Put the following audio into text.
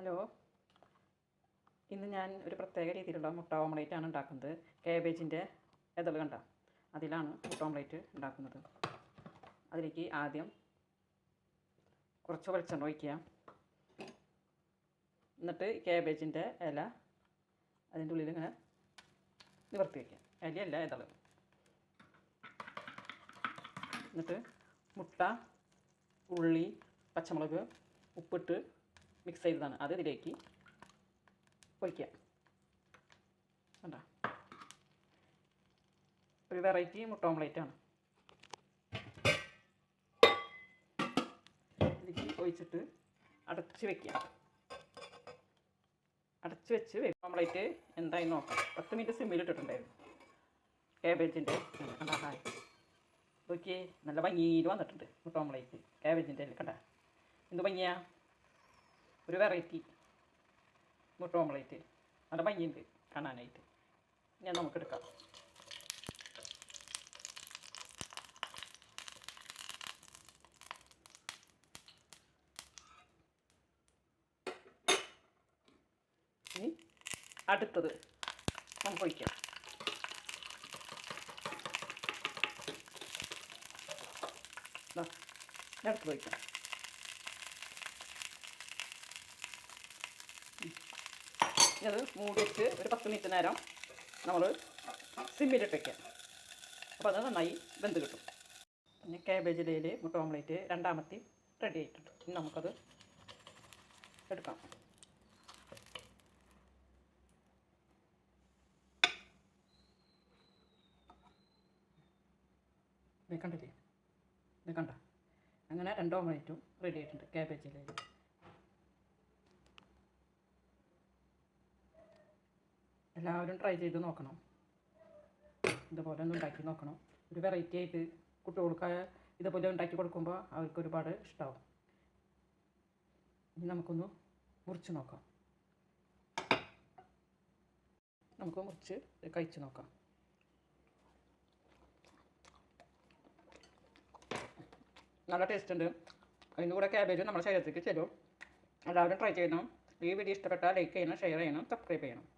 Hello, ഇന്ന് ഞാൻ ഒരു പ്രത്യേക രീതിയിലുള്ള മുട്ട ഓംലേറ്റാണ് ഉണ്ടാക്കുന്നത്. കാബേജിൻ്റെ ഇതൾ കണ്ട, അതിലാണ് മുട്ട ഓംലേറ്റ് ഉണ്ടാക്കുന്നത്. അതിലേക്ക് ആദ്യം കുറച്ച് വെളിച്ചെണ്ണ ഒഴിക്കുക. എന്നിട്ട് കാബേജിൻ്റെ ഇല അതിൻ്റെ ഉള്ളിൽ ഇങ്ങനെ നിവർത്തി വയ്ക്കുക. ഇലയല്ല, ഇതൾ. എന്നിട്ട് മുട്ട, ഉള്ളി, പച്ചമുളക്, ഉപ്പിട്ട് മിക്സ് ചെയ്തതാണ്, അത് ഇതിലേക്ക് ഒഴിക്കുക. കണ്ടോ, ഒരു വെറൈറ്റി മുട്ട ഓംലേറ്റാണ്. ഇതിലേക്ക് ഒഴിച്ചിട്ട് അടച്ച് വയ്ക്കുക. അടച്ച് വെച്ച് ഓംലേറ്റ് എന്തായി നോക്കാം. 10 മിനിറ്റ് സിമ്മിലിട്ടിട്ടുണ്ടായിരുന്നു കാബേജിൻ്റെ. കണ്ടാ, ഹായ് നോക്കിയേ, നല്ല ഭംഗിയിൽ വന്നിട്ടുണ്ട് മുട്ട ഓംലേറ്റ് കാബേജിൻ്റെ. കണ്ട, എന്ത് ഭംഗിയാ, ഒരു വെറൈറ്റി മുട്ട ഓംലേറ്റ്. നല്ല ഭംഗിയുണ്ട് കാണാനായിട്ട്. ഞാൻ നമുക്കെടുക്കാം. ഇനി അടുത്തത് നമുക്ക് ഒഴിക്കാം. അടുത്തത് ഒഴിക്കാം. അത് മൂടി വെച്ച് ഒരു 10 മിനിറ്റ് നേരം നമ്മൾ സിമ്മിലിട്ട് വയ്ക്കാം. അപ്പോൾ അത് നന്നായി വെന്ത് കിട്ടും. പിന്നെ കാബേജ് ഇലയിൽ മുട്ട ഓംലേറ്റ് രണ്ടാമത്തെ റെഡി ആയിട്ടുണ്ട്. ഇനി നമുക്കത് എടുക്കാം. ഇത് കണ്ടില്ലേ, ഇത് കണ്ട, അങ്ങനെ 2 ഓംലേറ്റും റെഡി ആയിട്ടുണ്ട് കാബേജ് ഇലയിൽ. എല്ലാവരും ട്രൈ ചെയ്ത് നോക്കണം. ഇതുപോലെ ഒന്ന് ഉണ്ടാക്കി നോക്കണം. ഒരു വെറൈറ്റി ആയിട്ട് കുട്ടികൾക്ക് ഇതുപോലെ ഉണ്ടാക്കി കൊടുക്കുമ്പോൾ അവർക്ക് ഒരുപാട് ഇഷ്ടമാവും. ഇനി നമുക്കൊന്ന് മുറിച്ച് നോക്കാം. നമുക്ക് മുറിച്ച് കഴിച്ച് നോക്കാം. നല്ല ടേസ്റ്റ് ഉണ്ട്. അതിൻ്റെ കൂടെ ക്യാബേജ് നമ്മുടെ ശരീരത്തേക്ക് ചെല്ലും. എല്ലാവരും ട്രൈ ചെയ്യണം. ഈ വീഡിയോ ഇഷ്ടപ്പെട്ടാൽ ലൈക്ക് ചെയ്യണം, ഷെയർ ചെയ്യണം, സബ്സ്ക്രൈബ് ചെയ്യണം.